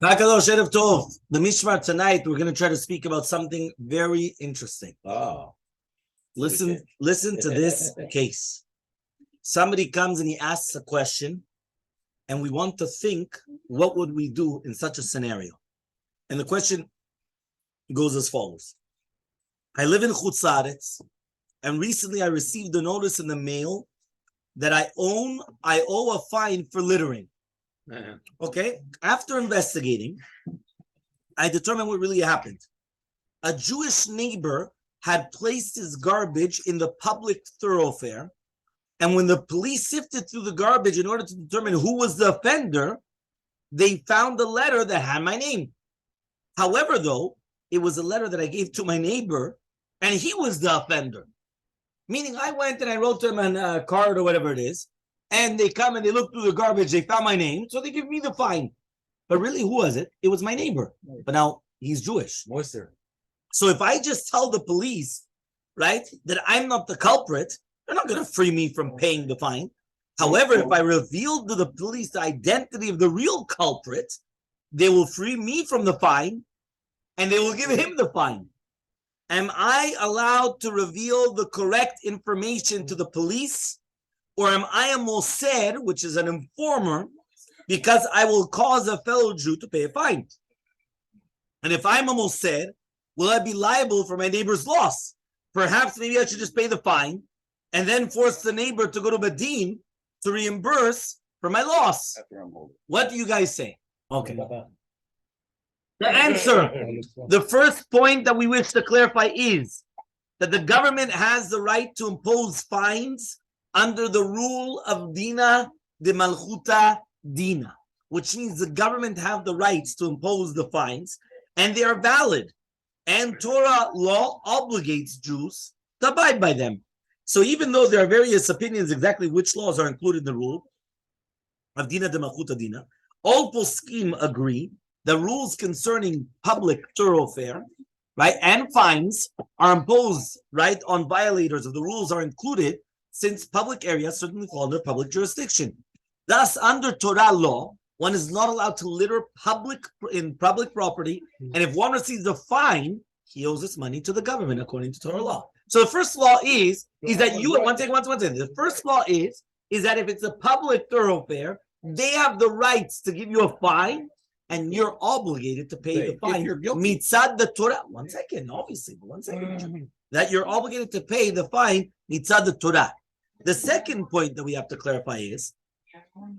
Hakadosh Erev Tov. The Mishmar tonight, we're going to try to speak about something very interesting. Oh, Listen to this case. Somebody comes and he asks a question, and we want to think, what would we do in such a scenario? And the question goes as follows. I live in Chutz La'aretz, and recently I received a notice in the mail that I owe a fine for littering. Okay, after investigating, I determined what really happened. A Jewish neighbor had placed his garbage in the public thoroughfare, and when the police sifted through the garbage in order to determine who was the offender, they found a letter that had my name. However, though, it was a letter that I gave to my neighbor, and he was the offender. Meaning I went and I wrote to him on a card or whatever it is, and they come and they look through the garbage, they found my name, so they give me the fine. But really, who was it? It was my neighbor. But now he's Jewish. moisture. So if I just tell the police, right, that I'm not the culprit, they're not going to free me from paying the fine. However, if I reveal to the police the identity of the real culprit, they will free me from the fine, and they will give him the fine. Am I allowed to reveal the correct information to the police? Or am I a moser, which is an informer, because I will cause a fellow Jew to pay a fine? And if I'm a moser, will I be liable for my neighbor's loss? Perhaps maybe I should just pay the fine and then force the neighbor to go to Badin to reimburse for my loss. What do you guys say? Okay. The answer, the first point that we wish to clarify is that the government has the right to impose fines under the rule of Dina de Malchuta Dina, which means the government have the rights to impose the fines, and they are valid. And Torah law obligates Jews to abide by them. So even though there are various opinions exactly which laws are included in the rule of Dina de Malchuta Dina, all poskim agree the rules concerning public thoroughfare, right, and fines are imposed, right, on violators of the rules are included, since public areas certainly fall under public jurisdiction. Thus, under Torah law, one is not allowed to litter in public property, and if one receives a fine, he owes this money to the government according to Torah law. So the first law is that you, one second. The first law is that if it's a public thoroughfare, they have the rights to give you a fine, and you're obligated to pay the fine. Mitzad the Torah. One second, obviously, but 1 second. That you're obligated to pay the fine, mitzad the Torah. The second point that we have to clarify is,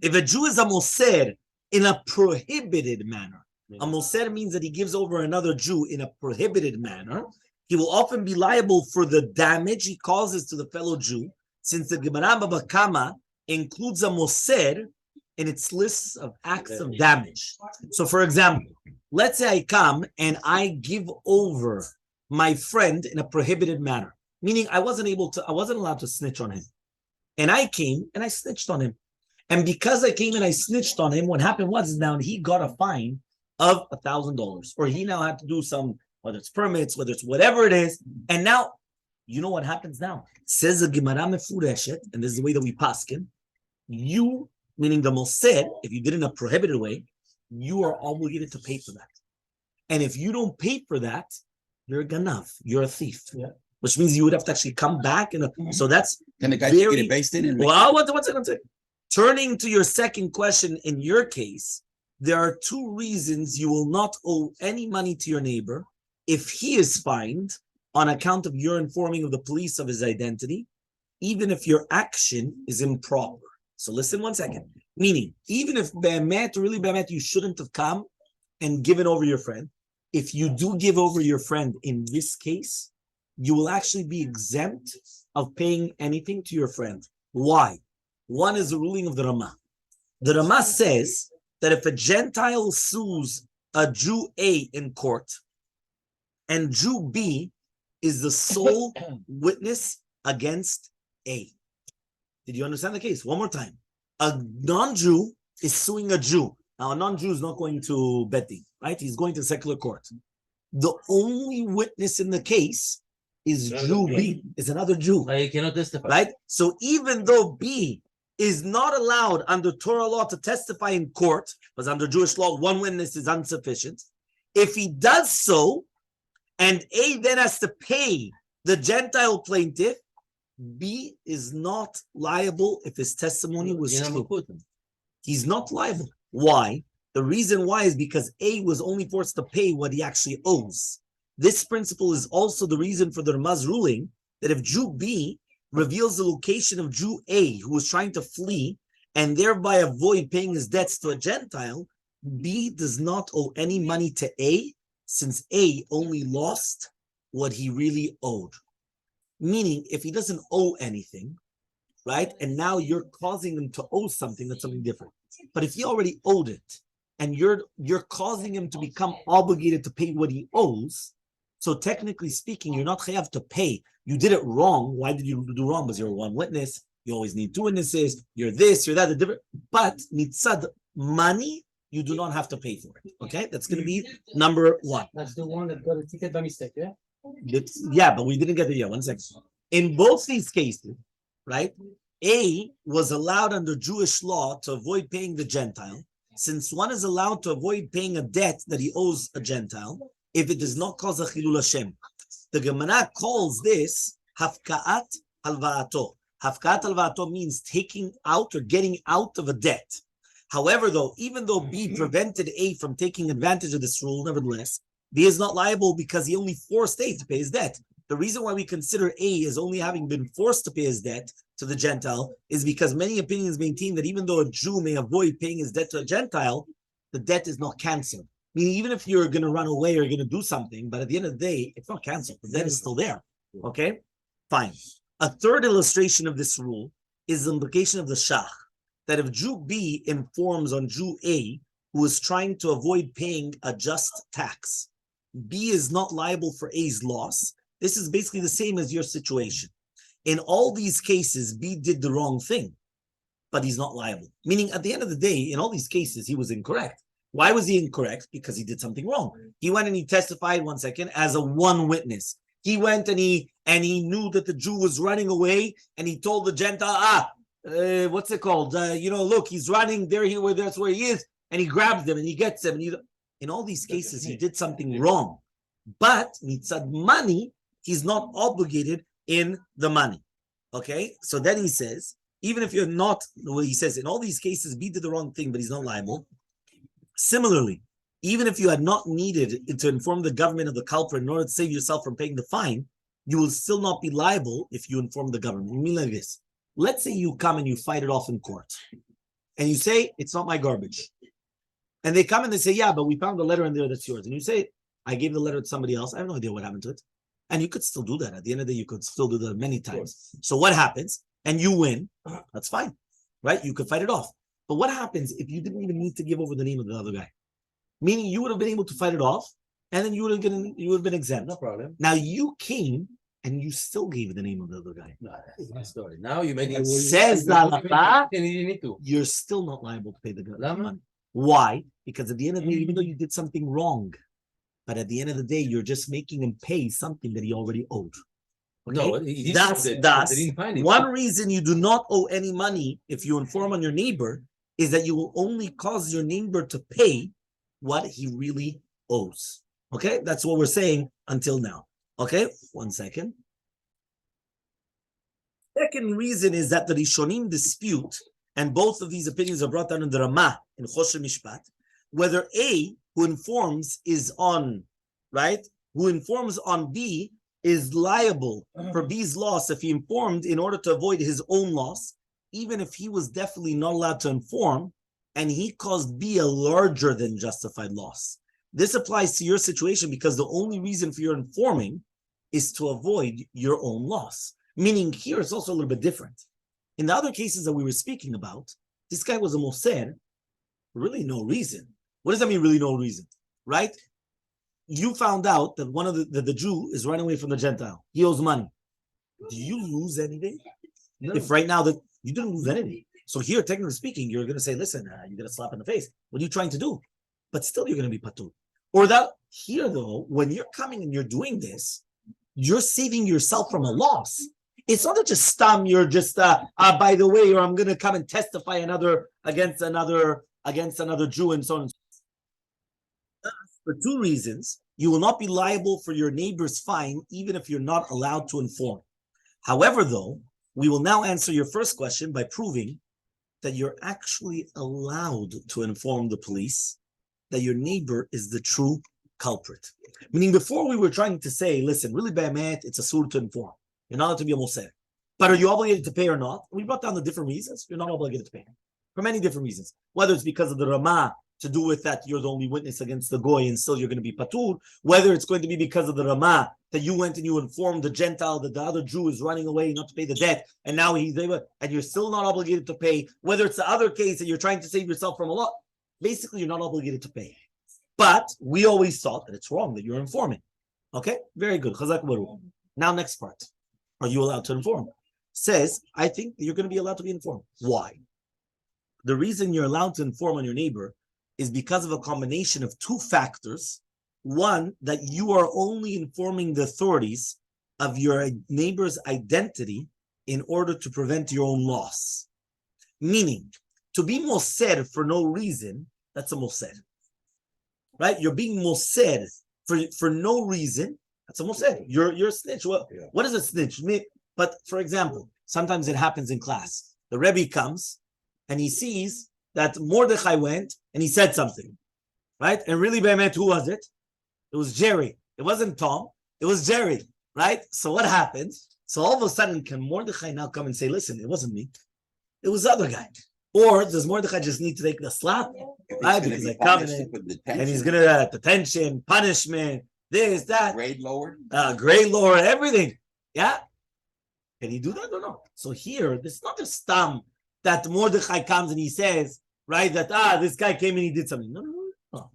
if a Jew is a moser in a prohibited manner, a moser means that he gives over another Jew in a prohibited manner, he will often be liable for the damage he causes to the fellow Jew, since the Gemara Baba Kama includes a moser in its lists of acts of damage. So for example, let's say I come and I give over my friend in a prohibited manner, meaning I wasn't allowed to snitch on him. And I came and I snitched on him. And because I came and I snitched on him, what happened was now he got a fine of $1,000, or he now had to do some, whether it's permits, whether it's whatever it is. And now, you know what happens now? Says the Gemara Mefureshet, and this is the way that we paskin, you, meaning the moser, if you did it in a prohibited way, you are obligated to pay for that. And if you don't pay for that, you're a ganav, you're a thief. Yeah. Which means you would have to actually come back. So that's... Can the guy get it based in? Well, one second. Turning to your second question, in your case, there are two reasons you will not owe any money to your neighbor if he is fined on account of your informing of the police of his identity, even if your action is improper. So listen 1 second. Meaning, even if really you shouldn't have come and given over your friend, if you do give over your friend in this case, you will actually be exempt of paying anything to your friend. Why? One is the ruling of the Ramah. The Ramah says that if a Gentile sues a Jew A in court, and Jew B is the sole witness against A. Did you understand the case? One more time. A non-Jew is suing a Jew. Now, a non-Jew is not going to Bet Din, right? He's going to secular court. The only witness in the case is Jew B, is another Jew. Like, you cannot testify. Right? So even though B is not allowed under Torah law to testify in court, because under Jewish law, one witness is insufficient. If he does so, and A then has to pay the Gentile plaintiff, B is not liable if his testimony was true. He's not liable. Why? The reason why is because A was only forced to pay what he actually owes. This principle is also the reason for the Ramaz ruling that if Jew B reveals the location of Jew A who was trying to flee and thereby avoid paying his debts to a Gentile, B does not owe any money to A, since A only lost what he really owed. Meaning, if he doesn't owe anything, right, and now you're causing him to owe something, that's something different. But if he already owed it, and you're causing him to become obligated to pay what he owes, so technically speaking, you're not chayav to pay. You did it wrong. Why did you do wrong? Because you're one witness. You always need two witnesses. You're this, you're that. The different. But mitzad money, you do not have to pay for it. Okay, that's going to be number one. That's the one that got a ticket by mistake, yeah? Yeah, but we didn't get there yet. 1 second. In both these cases, right, A was allowed under Jewish law to avoid paying the Gentile. Since one is allowed to avoid paying a debt that he owes a Gentile, if it does not cause a chilul Hashem. The Gemara calls this hafka'at halva'ato. Hafka'at halva'ato means taking out or getting out of a debt. However, though, even though B prevented A from taking advantage of this rule, nevertheless, B is not liable because he only forced A to pay his debt. The reason why we consider A as only having been forced to pay his debt to the Gentile is because many opinions maintain that even though a Jew may avoid paying his debt to a Gentile, the debt is not canceled. Meaning, even if you're going to run away or you're going to do something, but at the end of the day, it's not canceled. The debt is still there. Okay? Fine. A third illustration of this rule is the implication of the shach, that if Jew B informs on Jew A, who is trying to avoid paying a just tax, B is not liable for A's loss. This is basically the same as your situation. In all these cases, B did the wrong thing, but he's not liable. Meaning, at the end of the day, in all these cases, he was incorrect. Why was he incorrect? Because he did something wrong. He went and he testified, 1 second, as a one witness. He went and he knew that the Jew was running away, and he told the Gentile, what's it called? Look, he's running there. That's where he is, and he grabs him and he gets him. And in all these cases, he did something wrong. But mitzad money, he's not obligated in the money. Okay, so then he says, even if you're not, he says, in all these cases, B did the wrong thing, but he's not liable. Similarly, even if you had not needed to inform the government of the culprit in order to save yourself from paying the fine, you will still not be liable if you inform the government. You mean like this? Let's say you come and you fight it off in court, and you say, it's not my garbage. And they come and they say, yeah, but we found a letter in there that's yours. And you say, I gave the letter to somebody else. I have no idea what happened to it. And you could still do that. At the end of the day, you could still do that many times. So what happens? And you win. That's fine, right? You could fight it off. But what happens if you didn't even need to give over the name of the other guy? Meaning you would have been able to fight it off, and then you would have been exempt. No problem. Now you came and you still gave the name of the other guy. No, that's my story. Now you made it. Says the halakha, you need to. you're still not liable to pay the money. Why? Because at the end of the day, even though you did something wrong, but at the end of the day, you're just making him pay something that he already owed. Okay? No, that's one reason you do not owe any money if you inform on your neighbor is that you will only cause your neighbor to pay what he really owes. Okay, that's what we're saying until now. Okay, 1 second. Second reason is that the Rishonim dispute, and both of these opinions are brought down in the Ramah in Choshen Mishpat, whether A, who informs, is on, right? Who informs on B is liable for B's loss if he informed in order to avoid his own loss, even if he was definitely not allowed to inform, and he caused B a larger than justified loss. This applies to your situation because the only reason for your informing is to avoid your own loss. Meaning here it's also a little bit different. In the other cases that we were speaking about, this guy was a moser, really no reason. What does that mean, really no reason? Right? You found out that one of the Jew is running away from the Gentile. He owes money. Do you lose anything? No. If right now that you didn't lose anything. So here, technically speaking, you're going to say, listen, you get a slap in the face. What are you trying to do? But still, you're going to be patur. Or that here, though, when you're coming and you're doing this, you're saving yourself from a loss. It's not that just stam. You're just by the way, or I'm going to come and testify against another Jew and so on. For two reasons, you will not be liable for your neighbor's fine, even if you're not allowed to inform. However, though, we will now answer your first question by proving that you're actually allowed to inform the police that your neighbor is the true culprit. Meaning, before we were trying to say, listen, really bad, it's a sur to inform. You're not allowed to be a moser. But are you obligated to pay or not? We brought down the different reasons. You're not obligated to pay. For many different reasons. Whether it's because of the Ramah, to do with that you're the only witness against the goy and still you're going to be patur, whether it's going to be because of the Ramah, that you went and you informed the Gentile that the other Jew is running away not to pay the debt, and now he's able, and you're still not obligated to pay, whether it's the other case that you're trying to save yourself from a lot, basically you're not obligated to pay. But we always thought that it's wrong that you're informing. Okay, very good. Chazak baruch. Now next part. Are you allowed to inform? Says, I think you're going to be allowed to be informed. Why? The reason you're allowed to inform on your neighbor is because of a combination of two factors. One, that you are only informing the authorities of your neighbor's identity in order to prevent your own loss. Meaning, to be moser for no reason, that's a moser. Right? You're being moser for no reason, that's a moser. You're a snitch. What is a snitch? But for example, sometimes it happens in class. The Rabbi comes and he sees that Mordechai went and he said something, right? And really, Be'emet, who was it? It was Jerry. It wasn't Tom. It was Jerry, right? So what happens? So all of a sudden, can Mordechai now come and say, listen, it wasn't me. It was the other guy. Or does Mordechai just need to take the slap? Right? Because I come and he's going to detention, punishment, this, that. Grade lowered? Grade lowered, everything. Yeah? Can he do that or no? So here, this is not just stam that Mordechai comes and he says, right, that, this guy came and he did something. No.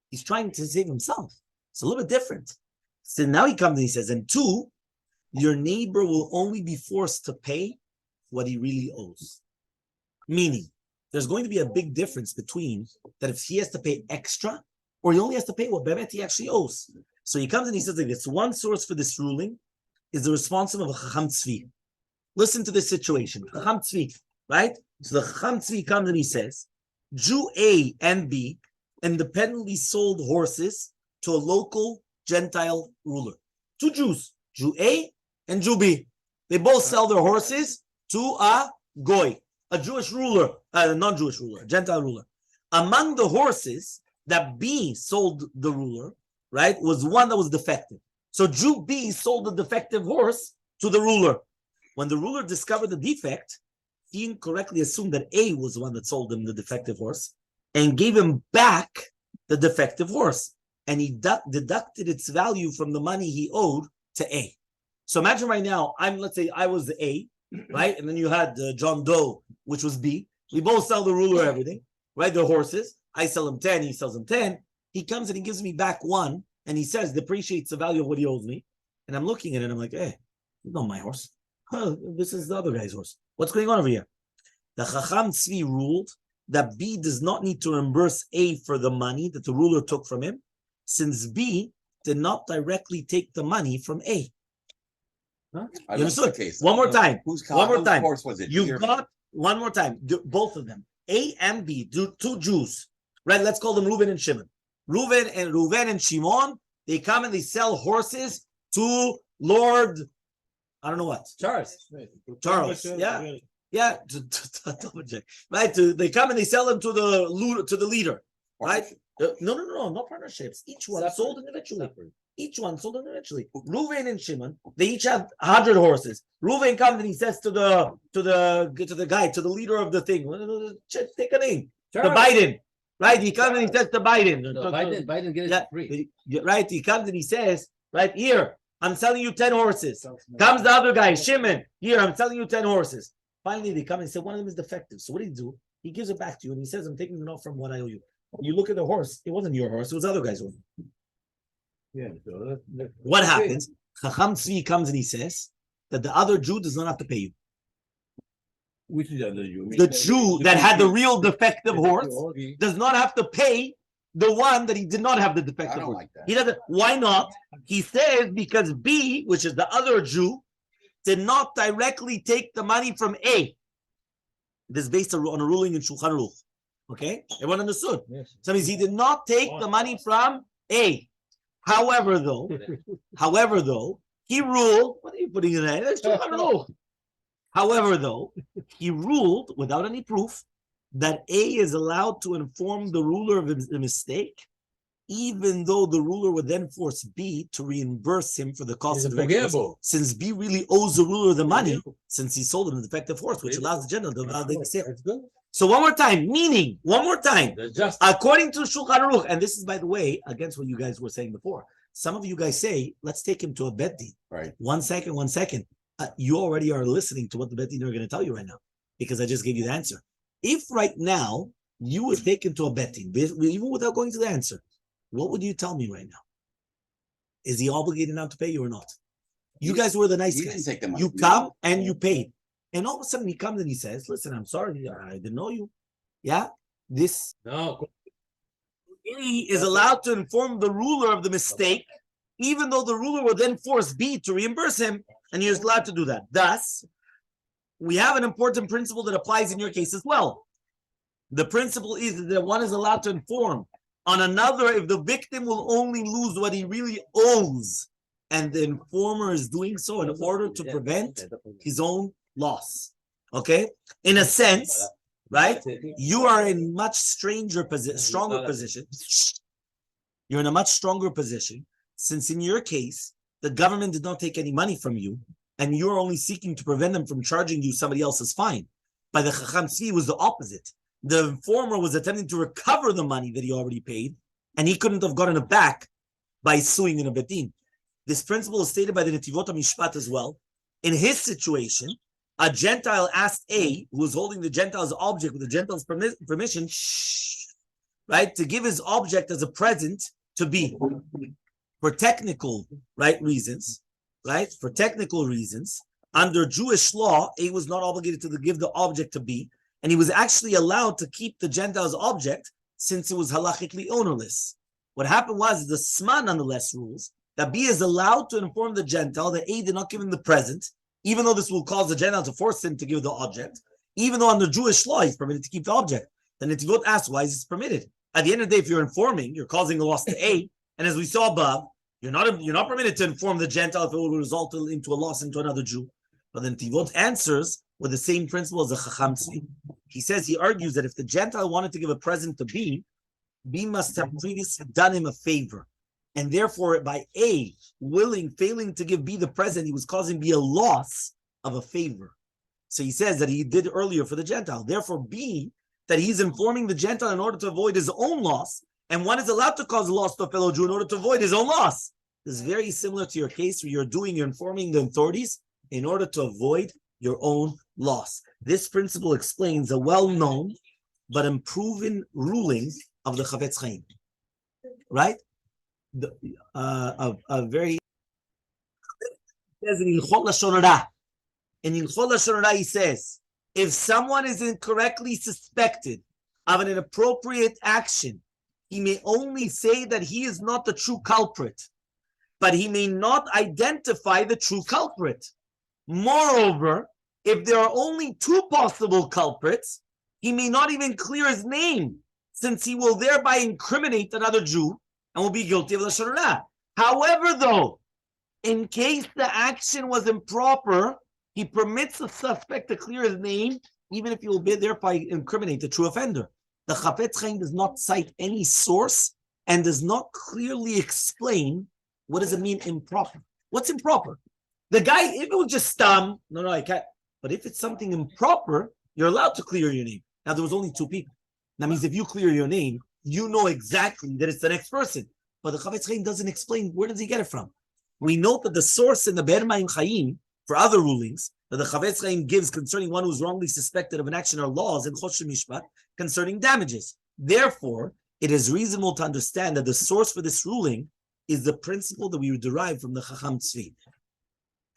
He's trying to save himself. It's a little bit different. So now he comes and he says, and two, your neighbor will only be forced to pay what he really owes. Meaning, there's going to be a big difference between that if he has to pay extra, or he only has to pay what Bemet he actually owes. So he comes and he says like this, one source for this ruling is the responsible of a Chacham Tzvi. Listen to this situation. Chacham Tzvi, right? So the Chacham Tzvi comes and he says, Jew A and B independently sold horses to a local Gentile ruler. Two Jews, Jew A and Jew B. They both sell their horses to a goy, a Jewish ruler, a non-Jewish ruler, a Gentile ruler. Among the horses that B sold the ruler, right, was one that was defective. So Jew B sold the defective horse to the ruler. When the ruler discovered the defect, he incorrectly assumed that A was the one that sold him the defective horse and gave him back the defective horse. And he deducted its value from the money he owed to A. So imagine right now, let's say I was the A, right? And then you had John Doe, which was B. We both sell the ruler everything, right? The horses. I sell him 10, he sells him 10. He comes and he gives me back 1, and he says, depreciates the value of what he owes me. And I'm looking at it, and I'm like, hey, it's not my horse. This is the other guy's horse. What's going on over here? The Chacham Tzvi ruled that B does not need to reimburse A for the money that the ruler took from him, since B did not directly take the money from A. Huh? You understood? One more time. One more time. Was it? You've got one more time. Both of them. A and B, two Jews, right? Let's call them Reuven and Shimon. Reuven and Shimon, they come and they sell horses to Lord, I don't know what. Charles. Yeah. Right? They come and they sell them to the leader, right? No, not partnerships. Each one sold individually. Each one sold individually. Reuven and Shimon, they each have 100 horses. Reuven comes and he says to the guy, to the leader of the thing, take a name, Charles. To Biden, right? He comes and he says to Biden, Biden gets it free, right? He comes and he says, right here, I'm selling you 10 horses. Comes the other guy, Shimon, here, I'm selling you 10 horses. Finally, they come and say one of them is defective. So what do you do? He gives it back to you and he says, I'm taking it off from what I owe you. You look at the horse, it wasn't your horse, it was the other guy's horse. Yeah. So what happens? Chacham Tzvi comes and he says that the other Jew does not have to pay you. Which is the other Jew? The Jew that had the real defective horse does not have to pay the one that he did not have the defective horse. Like that. He doesn't. Why not? He says because B, which is the other Jew, did not directly take the money from A. This is based on a ruling in Shulchan Aruch. Okay? Everyone understood? Yes. So that means he did not take the money from A. However, though, he ruled, what are you putting in there? That's Shulchan Aruch. However, though, he ruled without any proof that A is allowed to inform the ruler of the mistake, even though the ruler would then force B to reimburse him for the cost of the expense, since B really owes the ruler the money, since he sold it in defective force, which allows the general to validate the sale. So one more time, according to Shulchan Aruch, and this is, by the way, against what you guys were saying before. Some of you guys say, let's take him to a bet din. Right. One second. You already are listening to what the bet din are going to tell you right now, because I just gave you the answer. If right now you would take him to a bet din, even without going to the answer, what would you tell me right now? Is he obligated now to pay you or not? You guys were the nice guys. You come and you paid. And all of a sudden he comes and he says, listen, I'm sorry, I didn't know you. Yeah? He is allowed to inform the ruler of the mistake, even though the ruler will then force B to reimburse him, and he is allowed to do that. Thus, we have an important principle that applies in your case as well. The principle is that one is allowed to inform on another if the victim will only lose what he really owes, and the informer is doing so in order to prevent his own loss. Okay? In a sense, right? You are in much stronger position. You're in a much stronger position, since in your case, the government did not take any money from you, and you're only seeking to prevent them from charging you somebody else's fine. By the Chacham Tzvi, was the opposite. The informer was attempting to recover the money that he already paid, and he couldn't have gotten it back by suing in a bet din. This principle is stated by the Netivot HaMishpat as well. In his situation, a Gentile asked A, who was holding the Gentile's object with the Gentile's permission, right, to give his object as a present to B. For technical, reasons, for technical reasons, under Jewish law, A was not obligated to give the object to B, and he was actually allowed to keep the Gentile's object since it was halachically ownerless. What happened was the Sma nonetheless rules that B is allowed to inform the Gentile that A did not give him the present, even though this will cause the Gentile to force him to give the object, even though under Jewish law he's permitted to keep the object. The Netivot asks, why is this permitted? At the end of the day, if you're informing, you're causing a loss to A, and as we saw above, you're not permitted to inform the Gentile if it will result into a loss into another Jew. But the Netivot answers with the same principle as the Chacham Tzvi. He argues that if the Gentile wanted to give a present to B, B must have previously done him a favor. And therefore, by A failing to give B the present, he was causing B a loss of a favor. So he says that he did earlier for the Gentile. Therefore, B, that he's informing the Gentile in order to avoid his own loss, and one is allowed to cause a loss to a fellow Jew in order to avoid his own loss. This is very similar to your case where you're informing the authorities in order to avoid your own loss. This principle explains a well-known but unproven ruling of the Chavetz Chaim. Right? A very says in Hechal Lashon Hara. In Hechal Lashon Hara he says, if someone is incorrectly suspected of an inappropriate action, he may only say that he is not the true culprit, but he may not identify the true culprit. Moreover, if there are only two possible culprits, he may not even clear his name, since he will thereby incriminate another Jew and will be guilty of Lashon Hara. However, though, in case the action was improper, he permits the suspect to clear his name, even if he will thereby incriminate the true offender. The Chavetz Chaim does not cite any source and does not clearly explain what does it mean improper. What's improper? The guy, if it was just no, I can't. But if it's something improper, you're allowed to clear your name. Now, there was only two people. That means if you clear your name, you know exactly that it's the next person. But the Chavetz Chaim doesn't explain where does he get it from. We note that the source in the Be'er Mayim Chaim for other rulings that the Chavetz Chaim gives concerning one who's wrongly suspected of an action or laws in Choshen Mishpat concerning damages. Therefore, it is reasonable to understand that the source for this ruling is the principle that we derive from the Chacham Tzvi.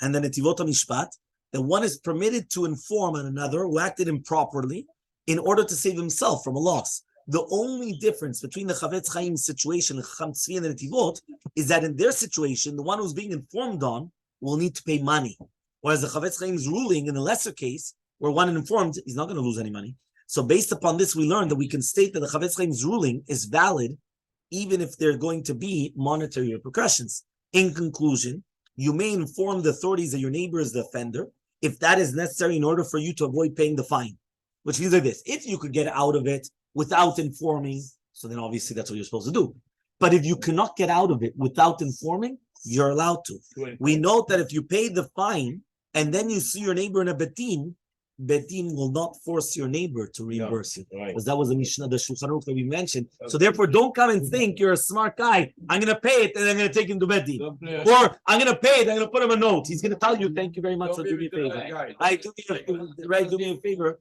And then Netivot HaMishpat, that one is permitted to inform on another who acted improperly in order to save himself from a loss. The only difference between the Chavetz Chaim's situation, the Chacham Tzvi and the Netivot, is that in their situation, the one who's being informed on will need to pay money. Whereas the Chavetz Chaim's ruling in the lesser case, where one informed, he's not going to lose any money. So based upon this, we learned that we can state that the Chavetz Chaim's ruling is valid even if there are going to be monetary repercussions. In conclusion, you may inform the authorities that your neighbor is the offender if that is necessary in order for you to avoid paying the fine. Which means like this: if you could get out of it without informing, so then obviously that's what you're supposed to do. But if you cannot get out of it without informing, you're allowed to. We note that if you pay the fine and then you see your neighbor in a betin will not force your neighbor to reimburse you. Right. Because that was the Mishnah, the Shulchan Aruch that we mentioned. So therefore, don't come and think you're a smart guy. I'm going to pay it and I'm going to take him to betin. Or I'm going to pay it, I'm going to put him a note. He's going to tell you, thank you very much for doing me a favor. Do me a favor.